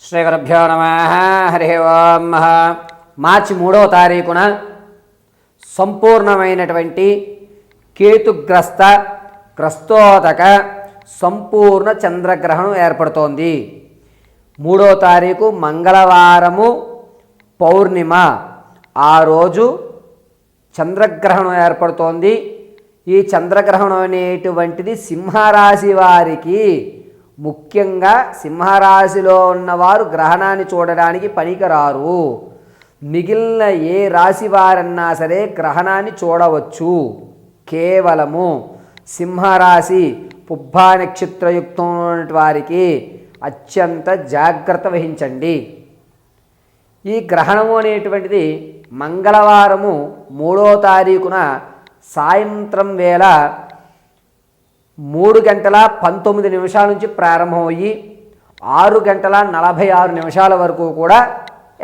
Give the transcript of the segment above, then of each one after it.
శ్రీ గురుభ్యో నమః. హరి ఓం. మార్చి 3వ తారీఖున సంపూర్ణమైనటువంటి కేతుగ్రస్త గ్రస్తోదక సంపూర్ణ చంద్రగ్రహణం ఏర్పడుతోంది. 3వ తారీఖు మంగళవారము పౌర్ణిమ. ఆ రోజు చంద్రగ్రహణం ఏర్పడుతోంది. ఈ చంద్రగ్రహణం అనేటువంటిది సింహరాశి వారికి, ముఖ్యంగా సింహరాశిలో ఉన్నవారు గ్రహణాన్ని చూడడానికి పనికిరారు. మిగిలిన ఏ రాశి వారన్నా సరే గ్రహణాన్ని చూడవచ్చు. కేవలము సింహరాశి పుబ్బా నక్షత్రయుక్తం వారికి అత్యంత జాగ్రత్త వహించండి. ఈ గ్రహణము అనేటువంటిది మంగళవారము 3వ తారీఖున సాయంత్రం వేళ 3:19 నుంచి ప్రారంభమయ్యి 6:46 వరకు కూడా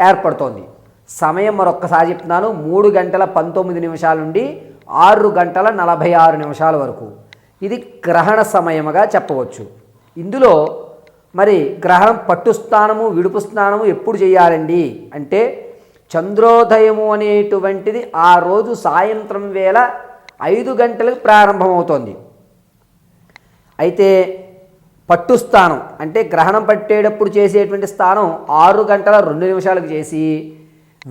ఏర్పడుతోంది. సమయం మరొక్కసారి చెప్తున్నాను, 3:19 నుండి 6:46 వరకు ఇది గ్రహణ సమయముగా చెప్పవచ్చు. ఇందులో మరి గ్రహణం పట్టు స్నానము విడుపు స్నానము ఎప్పుడు చేయాలండి అంటే, చంద్రోదయము అనేటువంటిది ఆ రోజు సాయంత్రం వేళ 5 గంటలకు ప్రారంభమవుతోంది. అయితే పట్టు స్నానం అంటే గ్రహణం పట్టేటప్పుడు చేసేటువంటి స్నానం 6:02 చేసి,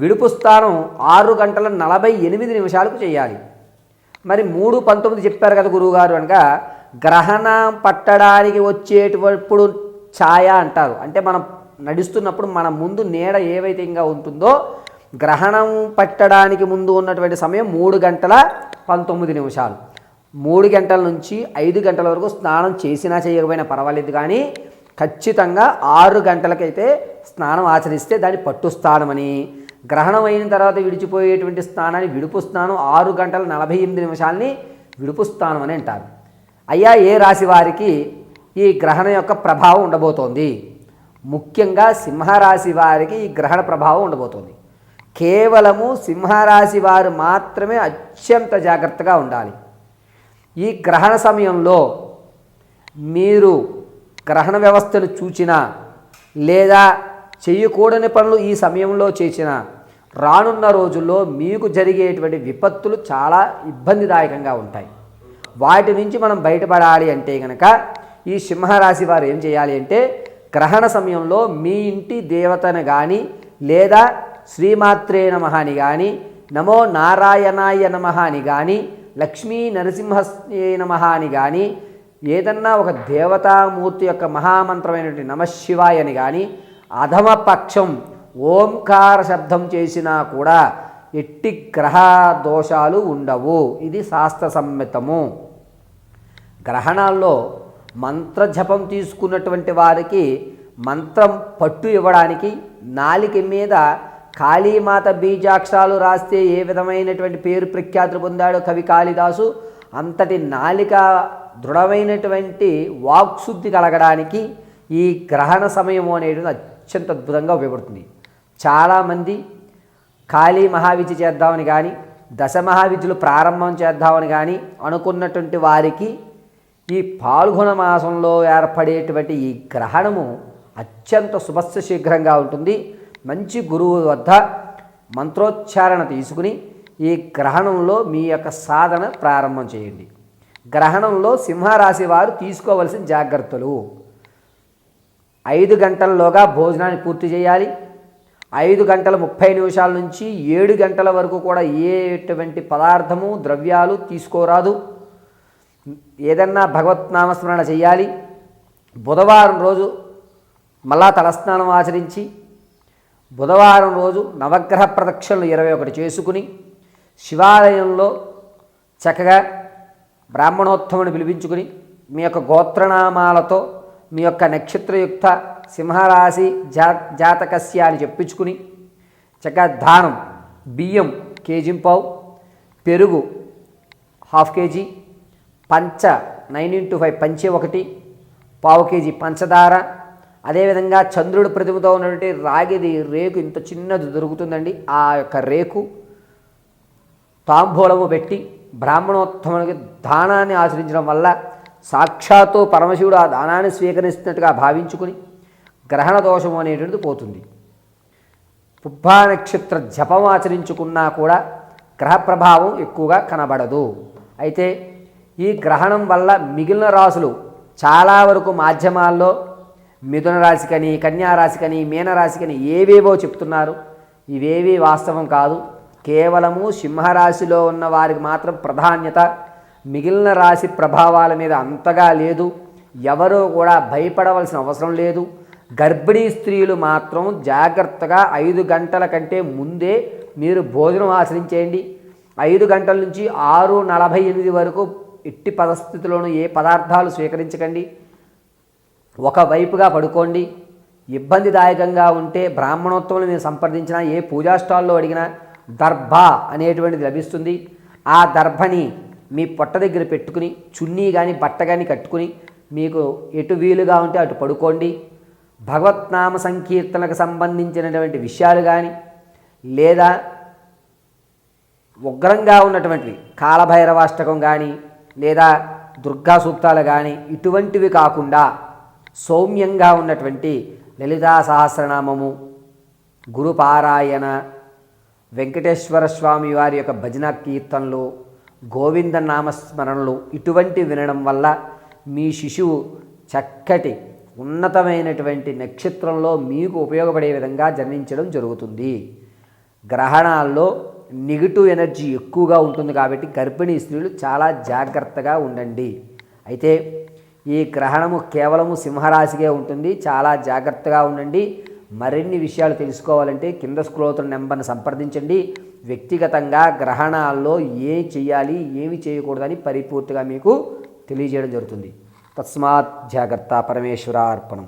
విడుపు స్నానం 6:48 చేయాలి. మరి 3:19 చెప్పారు కదా గురువుగారు అనగా, గ్రహణం పట్టడానికి వచ్చేటప్పుడు ఛాయ అంటారు. అంటే మనం నడుస్తున్నప్పుడు మన ముందు నీడ ఏవైతే ఇంకా ఉంటుందో, గ్రహణం పట్టడానికి ముందు ఉన్నటువంటి సమయం 3:19. 3 గంటల నుంచి 5 గంటల వరకు స్నానం చేసినా చేయకపోయినా పర్వాలేదు, కానీ ఖచ్చితంగా 6 గంటలకైతే స్నానం ఆచరిస్తే దాన్ని పట్టు స్నానమని, గ్రహణం అయిన తర్వాత విడిచిపోయేటువంటి స్నానాన్ని విడుపు స్నానం 6:48 విడుపు స్నానం అని అంటారు. అయ్యా, ఏ రాశి వారికి ఈ గ్రహణం యొక్క ప్రభావం ఉండబోతోంది? ముఖ్యంగా సింహరాశి వారికి ఈ గ్రహణ ప్రభావం ఉండబోతోంది. కేవలము సింహరాశి వారు మాత్రమే అత్యంత జాగ్రత్తగా ఉండాలి. ఈ గ్రహణ సమయంలో మీరు గ్రహణ వ్యవస్థను చూచినా లేదా చేయకూడని పనులు ఈ సమయంలో చేసినా, రానున్న రోజుల్లో మీకు జరిగేటువంటి విపత్తులు చాలా ఇబ్బందిదాయకంగా ఉంటాయి. వాటి నుంచి మనం బయటపడాలి అంటే కనుక ఈ సింహరాశి వారు ఏం చేయాలి అంటే, గ్రహణ సమయంలో మీ ఇంటి దేవతను కానీ లేదా శ్రీమాత్రే నమః అని కానీ, నమో నారాయణాయ నమః అని కానీ, లక్ష్మీ నరసింహస్యే నమః అని కానీ, ఏదన్నా ఒక దేవతామూర్తి యొక్క మహామంత్రమైనటువంటి నమశివాయ అని కానీ, అధమ పక్షం ఓంకార శబ్దం చేసినా కూడా ఎట్టి గ్రహ దోషాలు ఉండవు. ఇది శాస్త్ర సమ్మతము. గ్రహణాల్లో మంత్రజపం తీసుకున్నటువంటి వారికి మంత్రం పట్టు ఇవ్వడానికి నాలిక మీద కాళీమాత బీజాక్షరాలు రాస్తే ఏ విధమైనటువంటి పేరు ప్రఖ్యాతులు పొందాడో కవి కాళిదాసు, అంతటి నాలిక దృఢమైనటువంటి వాక్శుద్ధి కలగడానికి ఈ గ్రహణ సమయము అనేది అత్యంత అద్భుతంగా ఉపయోగపడుతుంది. చాలామంది కాళీ మహావిద్య చేద్దామని కానీ, దశ మహావిద్యలు ప్రారంభం చేద్దామని కానీ అనుకున్నటువంటి వారికి ఈ పాల్గొన మాసంలో ఏర్పడేటువంటి ఈ గ్రహణము అత్యంత శుభస్య శీఘ్రంగా ఉంటుంది. మంచి గురువు వద్ద మంత్రోచ్చారణ తీసుకుని ఈ గ్రహణంలో మీ యొక్క సాధన ప్రారంభం చేయండి. గ్రహణంలో సింహరాశి వారు తీసుకోవలసిన జాగ్రత్తలు: 5 గంటల్లోగా భోజనాన్ని పూర్తి చేయాలి. 5:30 నుంచి 7 గంటల వరకు కూడా ఎటువంటి పదార్థము ద్రవ్యాలు తీసుకోరాదు. ఏదన్నా భగవత్నామస్మరణ చేయాలి. బుధవారం రోజు మళ్ళా తలస్నానం ఆచరించి, బుధవారం రోజు నవగ్రహ ప్రదక్షిణలు 21 చేసుకుని, శివాలయంలో చక్కగా బ్రాహ్మణోత్తముని పిలిపించుకుని మీ యొక్క గోత్రనామాలతో మీ యొక్క నక్షత్రయుక్త సింహరాశి జాతకస్య అని చెప్పించుకుని, చక్కగా దానం బియ్యం 1.5 kg, పెరుగు 1/2 kg, పంచ 9x5 పంచె 1, 1/4 kg పంచదార, అదేవిధంగా చంద్రుడి ప్రతిమతో ఉన్నటువంటి రాగిది రేకు ఇంత చిన్నది దొరుకుతుందండి. ఆ యొక్క రేకు తాంబూలము పెట్టి బ్రాహ్మణోత్తమునికి దానాన్ని ఆచరించడం వల్ల సాక్షాత్తు పరమశివుడు ఆ దానాన్ని స్వీకరిస్తున్నట్టుగా భావించుకుని, గ్రహణ దోషము అనేటువంటిది పోతుంది. పుబ్బా నక్షత్ర జపం ఆచరించుకున్నా కూడా గ్రహ ప్రభావం ఎక్కువగా కనబడదు. అయితే ఈ గ్రహణం వల్ల మిగిలిన రాశులు చాలా వరకు మాధ్యమాల్లో మిథున రాశికని, కన్యా రాశికని, మీనరాశికని ఏవేవో చెప్తున్నారు. ఇవేవీ వాస్తవం కాదు. కేవలము సింహరాశిలో ఉన్న వారికి మాత్రం ప్రాధాన్యత, మిగిలిన రాశి ప్రభావాల మీద అంతగా లేదు. ఎవరూ కూడా భయపడవలసిన అవసరం లేదు. గర్భిణీ స్త్రీలు మాత్రం జాగ్రత్తగా 5 గంటల కంటే ముందే మీరు భోజనం ఆచరించేయండి. 5 గంటల నుంచి 6:48 వరకు ఎట్టి పరిస్థితుల్లోనూ ఏ పదార్థాలు స్వీకరించకండి. ఒకవైపుగా పడుకోండి. ఇబ్బందిదాయకంగా ఉంటే బ్రాహ్మణోత్తములు మీరు సంప్రదించినా, ఏ పూజా స్టాల్లో అడిగినా దర్భ అనేటువంటిది లభిస్తుంది. ఆ దర్భని మీ పొట్ట దగ్గర పెట్టుకుని చున్నీ కానీ బట్ట కానీ కట్టుకుని మీకు ఎటు వీలుగా ఉంటే అటు పడుకోండి. భగవత్నామ సంకీర్తనకు సంబంధించినటువంటి విషయాలు కానీ, లేదా ఉగ్రంగా ఉన్నటువంటివి కాలభైరవాష్టకం కానీ, లేదా దుర్గా సూక్తాలు కానీ, ఇటువంటివి కాకుండా సౌమ్యంగా ఉన్నటువంటి లలితా సహస్రనామము, గురుపారాయణ, వెంకటేశ్వర స్వామి వారి యొక్క భజన కీర్తనలు, గోవింద నామస్మరణలు ఇటువంటి వినడం వల్ల మీ శిశువు చక్కటి ఉన్నతమైనటువంటి నక్షత్రంలో మీకు ఉపయోగపడే విధంగా జన్మించడం జరుగుతుంది. గ్రహణాల్లో నెగిటివ్ ఎనర్జీ ఎక్కువగా ఉంటుంది కాబట్టి గర్భిణీ స్త్రీలు చాలా జాగ్రత్తగా ఉండండి. అయితే ఈ గ్రహణము కేవలము సింహరాశికే ఉంటుంది. చాలా జాగ్రత్తగా ఉండండి. మరిన్ని విషయాలు తెలుసుకోవాలంటే కింద స్క్రోల్ అవుతున్న నెంబర్ని సంప్రదించండి. వ్యక్తిగతంగా గ్రహణాల్లో ఏం చేయాలి, ఏమి చేయకూడదని పరిపూర్తిగా మీకు తెలియజేయడం జరుగుతుంది. తస్మాత్ జాగ్రత్త. పరమేశ్వరార్పణం.